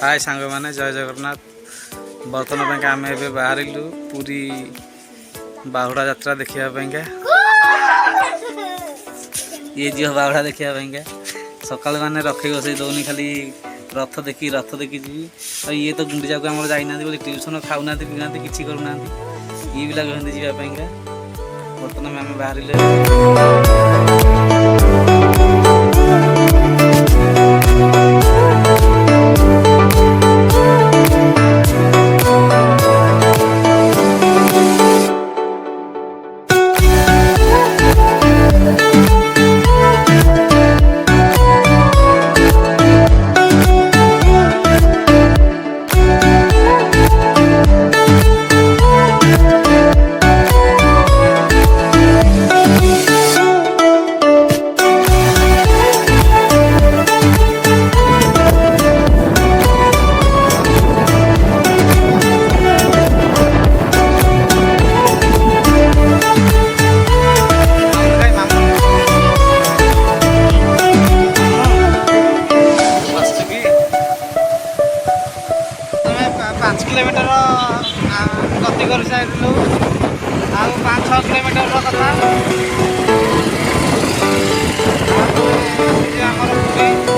हाय सांग मैंने जय जगन्नाथ। बर्तमान आम ए बाहर पूरी बाहुड़ा यात्रा देखा ये झील बाहुड़ा देखा सका मैंने रखे बसई दौनी खाली रथ देखी जी तो ये तो गुंडीजा को जाना ट्यूशन खाऊना पीना कि करूना ये भी लगे जावाई बर्तमान आम बाहर पाँच किलोमीटर गति कर सारू आ 5-6 किलोमीटर कथा आमर पूरी